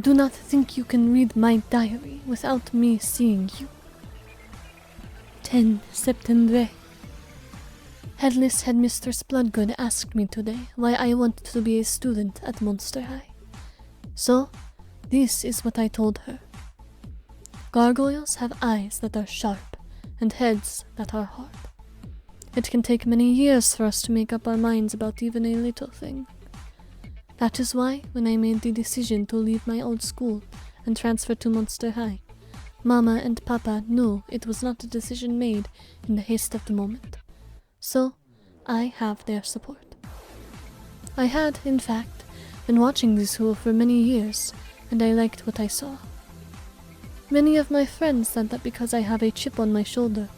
Do not think you can read my diary without me seeing you. 10 September. Headless Headmistress Bloodgood asked me today why I wanted to be a student at Monster High. So, this is what I told her. Gargoyles have eyes that are sharp and heads that are hard. It can take many years for us to make up our minds about even a little thing. That is why, when I made the decision to leave my old school and transfer to Monster High, Mama and Papa knew it was not a decision made in the haste of the moment. So, I have their support. I had, in fact, been watching the school for many years, and I liked what I saw. Many of my friends said that because I have a chip on my shoulder,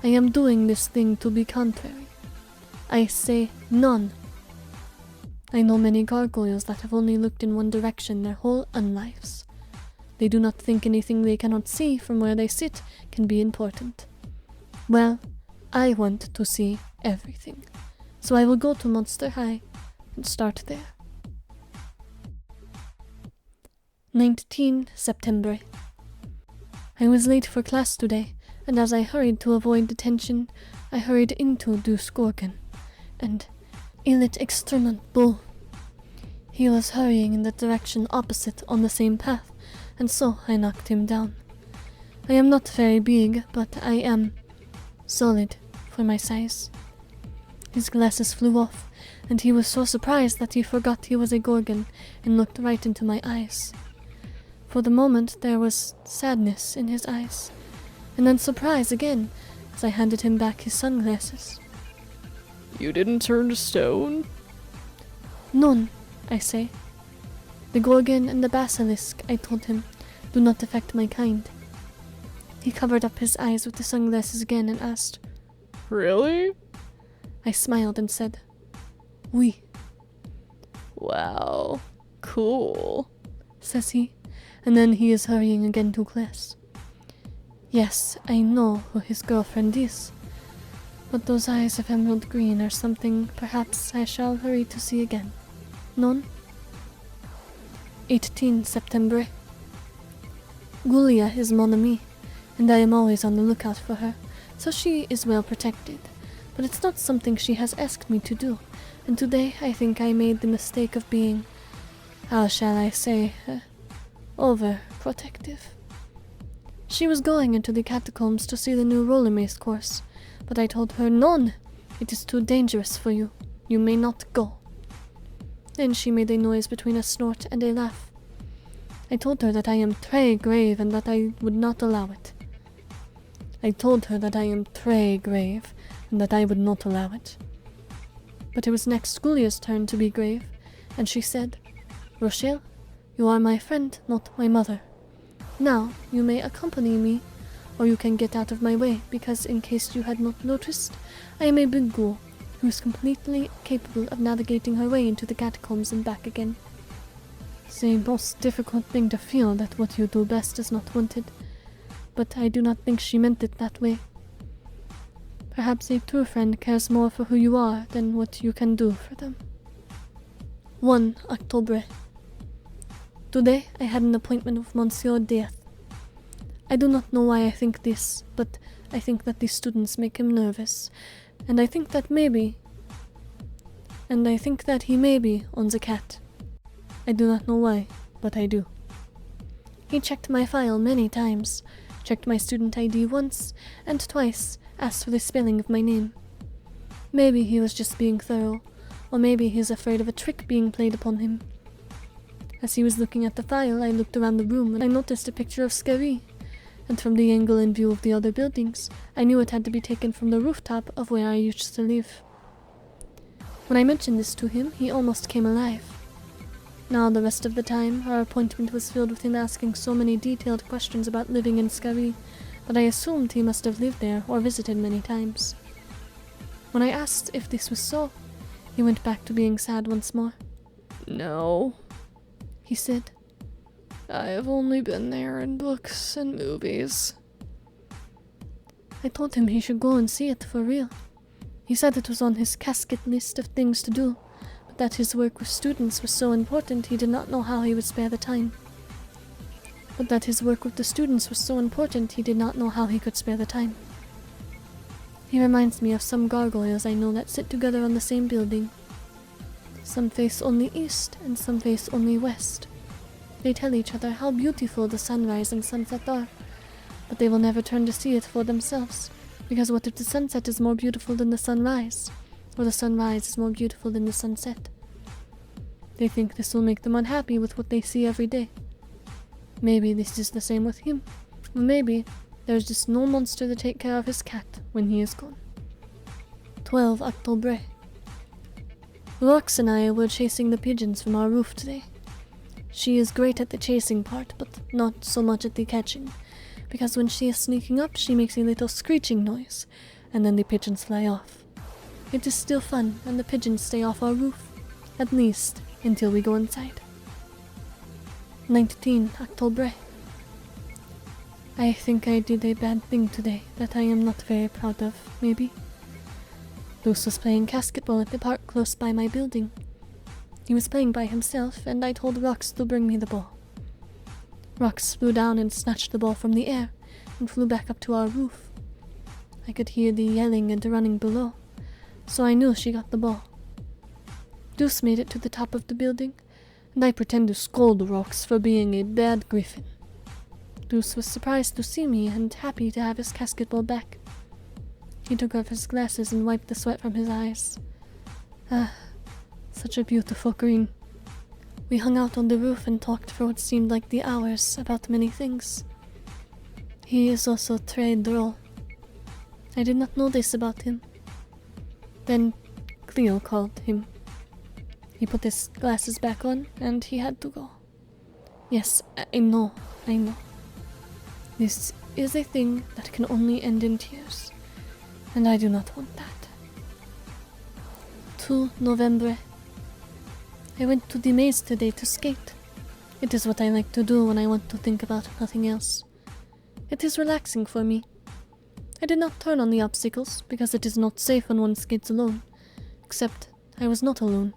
I am doing this thing to be contrary. I say none. I know many gargoyles that have only looked in one direction their whole unlives. They do not think anything they cannot see from where they sit can be important. Well, I want to see everything, so I will go to Monster High and start there. 19 September. I was late for class today, and as I hurried to avoid detention, I hurried into Dus Gorgon, and Illit Extremant Bull. He was hurrying in the direction opposite on the same path, and so I knocked him down. I am not very big, but I am solid for my size. His glasses flew off, and he was so surprised that he forgot he was a Gorgon and looked right into my eyes. For the moment there was sadness in his eyes, and then surprise again as I handed him back his sunglasses. You didn't turn to stone? None, I say. The Gorgon and the Basilisk, I told him, do not affect my kind. He covered up his eyes with the sunglasses again and asked, Really? I smiled and said, Oui. Wow, cool, says he, and then he is hurrying again to class. Yes, I know who his girlfriend is, but those eyes of emerald green are something perhaps I shall hurry to see again. Non? 18 September. Gulia is mon amie, and I am always on the lookout for her, so she is well protected. But it's not something she has asked me to do, and today I think I made the mistake of being, how shall I say, overprotective. She was going into the catacombs to see the new roller maze course, but I told her, "Non, it is too dangerous for you. You may not go." Then she made a noise between a snort and a laugh. I told her that I am très grave and that I would not allow it. But it was next Gulia's turn to be grave, and she said, "Rochelle, you are my friend, not my mother. Now, you may accompany me, or you can get out of my way, because in case you had not noticed, I am a big ghoul, who is completely capable of navigating her way into the catacombs and back again. It's a most difficult thing to feel that what you do best is not wanted, but I do not think she meant it that way. Perhaps a true friend cares more for who you are than what you can do for them." 1 October. Today I had an appointment with Monsieur Death. I do not know why I think this, but I think that the students make him nervous, and I think that he maybe owns a cat. I do not know why, but I do. He checked my file many times, checked my student ID once, and twice asked for the spelling of my name. Maybe he was just being thorough, or maybe he is afraid of a trick being played upon him. As he was looking at the file, I looked around the room and I noticed a picture of Scary, and from the angle and view of the other buildings, I knew it had to be taken from the rooftop of where I used to live. When I mentioned this to him, he almost came alive. Now the rest of the time, our appointment was filled with him asking so many detailed questions about living in Scary that I assumed he must have lived there or visited many times. When I asked if this was so, he went back to being sad once more. "No," he said. "I have only been there in books and movies." I told him he should go and see it for real. He said it was on his casket list of things to do, but that his work with students was so important he did not know how he would spare the time. but that his work with the students was so important he did not know how he could spare the time. He reminds me of some gargoyles I know that sit together on the same building. Some face only east and some face only west. They tell each other how beautiful the sunrise and sunset are, but they will never turn to see it for themselves, because what if the sunset is more beautiful than the sunrise, or the sunrise is more beautiful than the sunset? They think this will make them unhappy with what they see every day. Maybe this is the same with him, or maybe there's just no monster to take care of his cat when he is gone. 12 October. Rox and I were chasing the pigeons from our roof today. She is great at the chasing part, but not so much at the catching, because when she is sneaking up, she makes a little screeching noise, and then the pigeons fly off. It is still fun, and the pigeons stay off our roof, at least until we go inside. 19 October. I think I did a bad thing today that I am not very proud of, maybe. Luce was playing basketball at the park close by my building. He was playing by himself, and I told Rox to bring me the ball. Rox flew down and snatched the ball from the air, and flew back up to our roof. I could hear the yelling and running below, so I knew she got the ball. Deuce made it to the top of the building, and I pretend to scold Rox for being a bad griffin. Deuce was surprised to see me and happy to have his basketball back. He took off his glasses and wiped the sweat from his eyes. Such a beautiful green. We hung out on the roof and talked for what seemed like the hours about many things. He is also très drôle. I did not know this about him. Then Cleo called him. He put his glasses back on and he had to go. Yes, I know. This is a thing that can only end in tears, and I do not want that. 2 November. I went to the maze today to skate. It is what I like to do when I want to think about nothing else. It is relaxing for me. I did not turn on the obstacles because it is not safe when one skates alone, except I was not alone.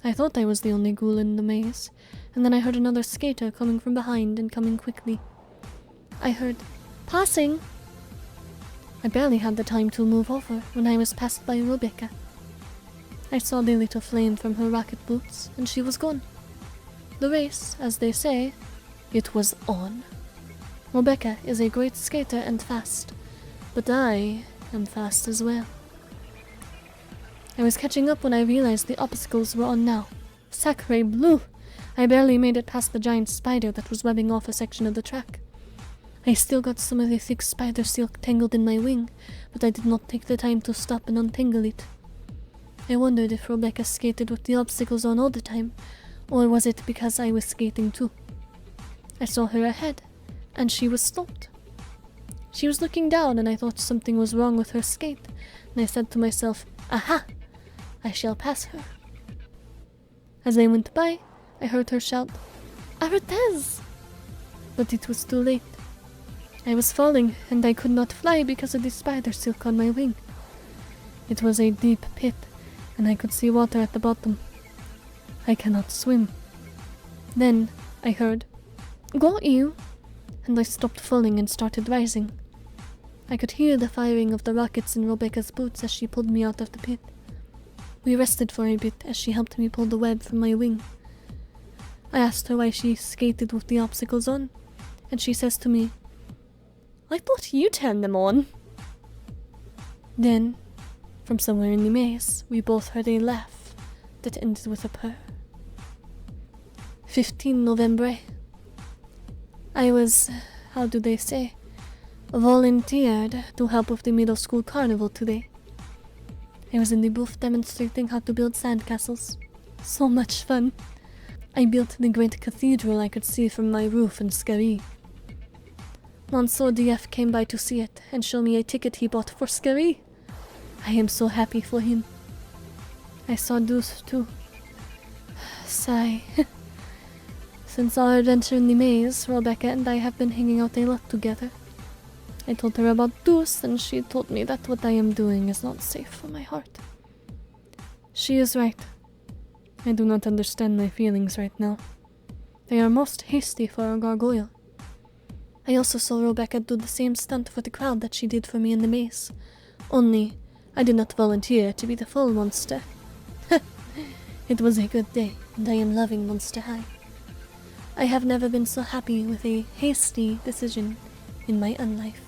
I thought I was the only ghoul in the maze, and then I heard another skater coming from behind and coming quickly. I heard, "Passing!" I barely had the time to move over when I was passed by Rebecca. I saw the little flame from her rocket boots, and she was gone. The race, as they say, it was on. Rebecca is a great skater and fast, but I am fast as well. I was catching up when I realized the obstacles were on now. Sacre bleu! I barely made it past the giant spider that was webbing off a section of the track. I still got some of the thick spider silk tangled in my wing, but I did not take the time to stop and untangle it. I wondered if Rebecca skated with the obstacles on all the time, or was it because I was skating too? I saw her ahead, and she was stopped. She was looking down, and I thought something was wrong with her skate, and I said to myself, "Aha! I shall pass her." As I went by, I heard her shout, "Artez!" But it was too late. I was falling, and I could not fly because of the spider silk on my wing. It was a deep pit, and I could see water at the bottom. I cannot swim. Then I heard, "Got you!" and I stopped falling and started rising. I could hear the firing of the rockets in Rebecca's boots as she pulled me out of the pit. We rested for a bit as she helped me pull the web from my wing. I asked her why she skated with the obstacles on, and she says to me, "I thought you turned them on." Then, from somewhere in the maze, we both heard a laugh that ended with a purr. 15 November. I was, how do they say, volunteered to help with the middle school carnival today. I was in the booth demonstrating how to build sandcastles. So much fun. I built the great cathedral I could see from my roof in Skari. Monsieur DF came by to see it and show me a ticket he bought for Skari. I am so happy for him. I saw Deuce too. Sigh. Since our adventure in the maze, Rebecca and I have been hanging out a lot together. I told her about Deuce, and she told me that what I am doing is not safe for my heart. She is right. I do not understand my feelings right now. They are most hasty for a gargoyle. I also saw Rebecca do the same stunt for the crowd that she did for me in the maze. Only, I did not volunteer to be the full monster. It was a good day, and I am loving Monster High. I have never been so happy with a hasty decision in my own life.